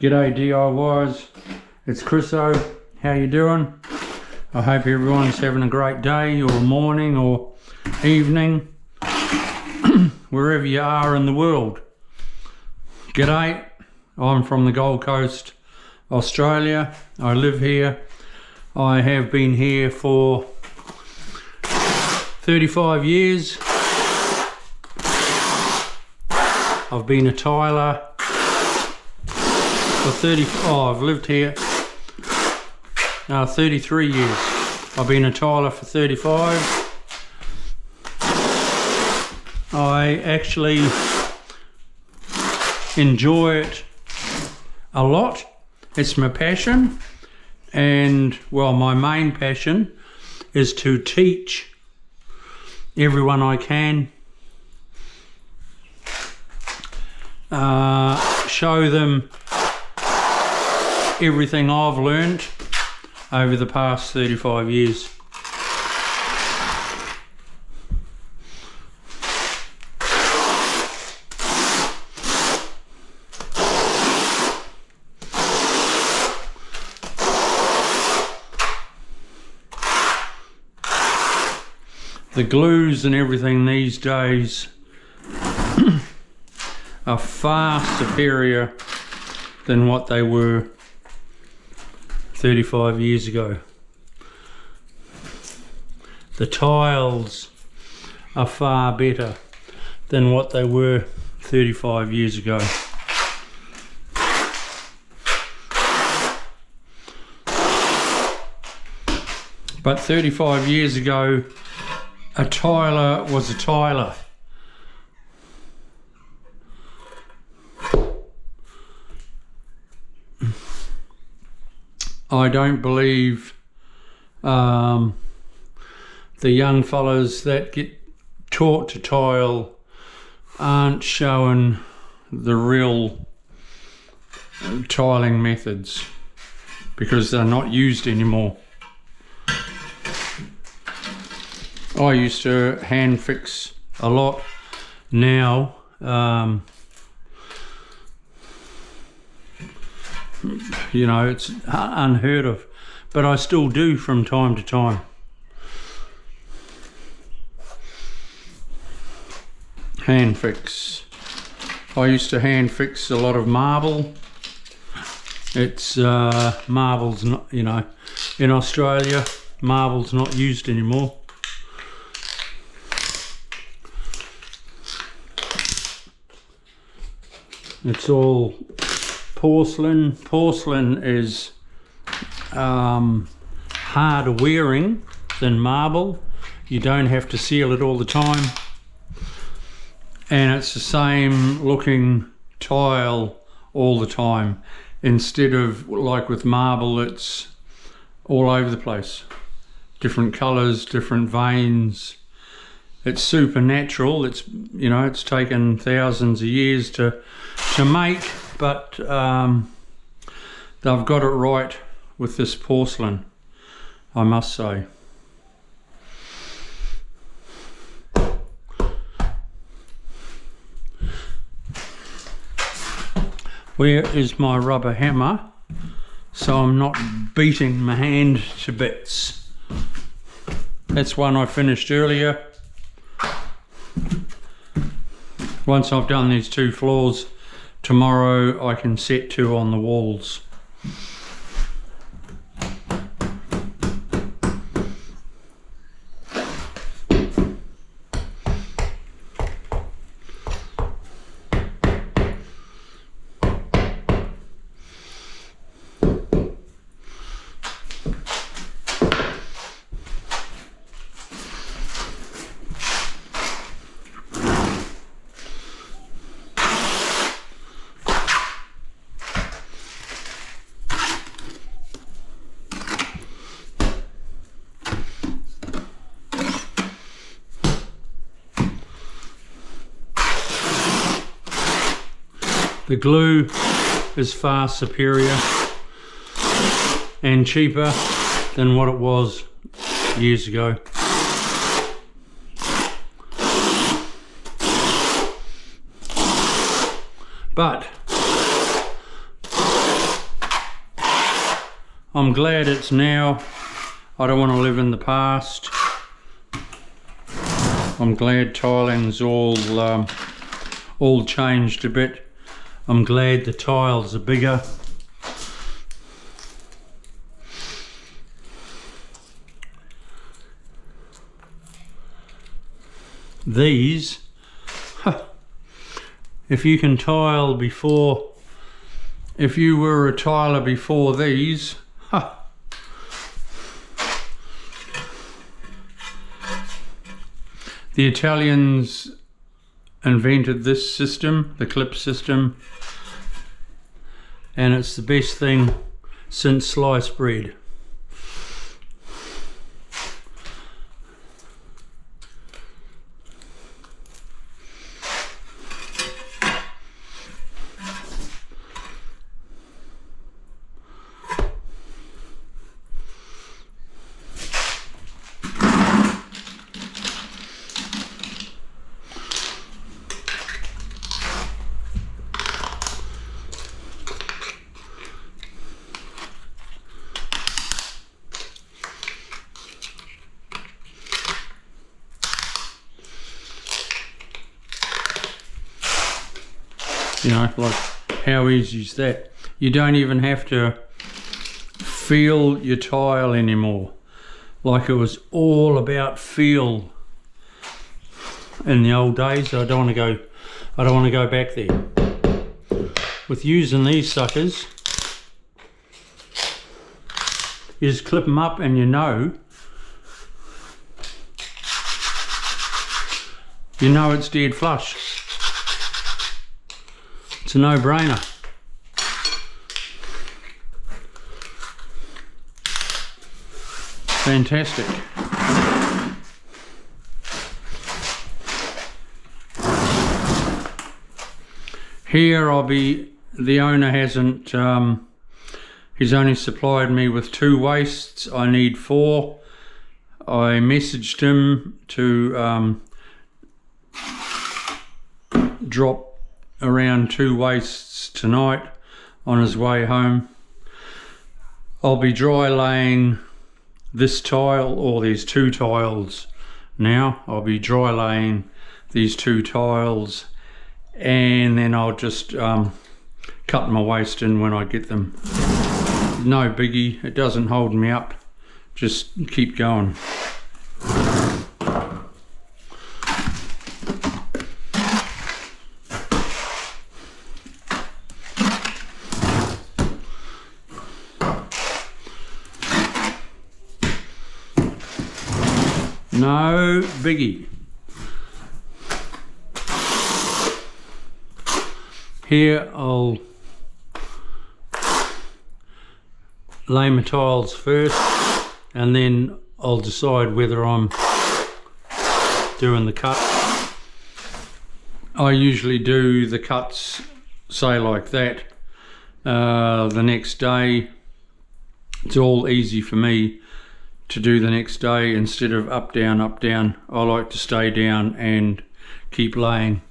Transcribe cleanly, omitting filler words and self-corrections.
G'day DIYers, it's Chriso. How you doing? I hope everyone's having a great day or morning or evening, wherever you are in the world. G'day, I'm from the Gold Coast, Australia. I live here. I have been here for 35 years. I've been a tiler for 35. I've lived here 33 years. I've been a tiler for 35. I actually enjoy it a lot. It's my passion, and well, my main passion is to teach everyone I can, show them everything I've learned over the past 35 years. The glues and everything these days are far superior than what they were 35 years ago. The tiles are far better than what they were 35 years ago. But 35 years ago, a tiler was a tiler. I don't believe the young fellas that get taught to tile aren't showing the real tiling methods, because they're not used anymore. I used to hand fix a lot. Now you know, it's unheard of, but I still do from time to time. Hand fix. I used to hand fix a lot of marble. It's marble's not, you know, in Australia marble's not used anymore. It's all porcelain. Porcelain is harder wearing than marble. You don't have to seal it all the time, and it's the same looking tile all the time, instead of like with marble, it's all over the place, different colors, different veins. It's supernatural. It's, you know, it's taken thousands of years to make, but they've got it right with this porcelain, I must say. Where is my rubber hammer, so I'm not beating my hand to bits? That's one I finished earlier. Once I've done these 2 floors, tomorrow I can set 2 on the walls. The glue is far superior and cheaper than what it was years ago. But I'm glad it's now. I don't want to live in the past. I'm glad tiling's all changed a bit. I'm glad the tiles are bigger. These, if you can tile before, if you were a tiler before these, the Italians invented this system, the clip system, and it's the best thing since sliced bread. You know, like how easy is that? You don't even have to feel your tile anymore. Like it was all about feel in the old days. I don't want to go back there. With using these suckers, you just clip them up and you know it's dead flush. It's a no-brainer. Fantastic. Here the owner hasn't, he's only supplied me with 2 wastes. I need 4. I messaged him to drop around 2 wastes tonight on his way home. I'll be dry laying this tile, or these 2 tiles now. I'll be dry laying these 2 tiles, and then I'll just cut my waste in when I get them. No biggie, it doesn't hold me up, just keep going. No biggie. Here I'll lay my tiles first, and then I'll decide whether I'm doing the cut. I usually do the cuts, say like that, the next day. It's all easy for me to do the next day instead of up down up down. I like to stay down and keep laying.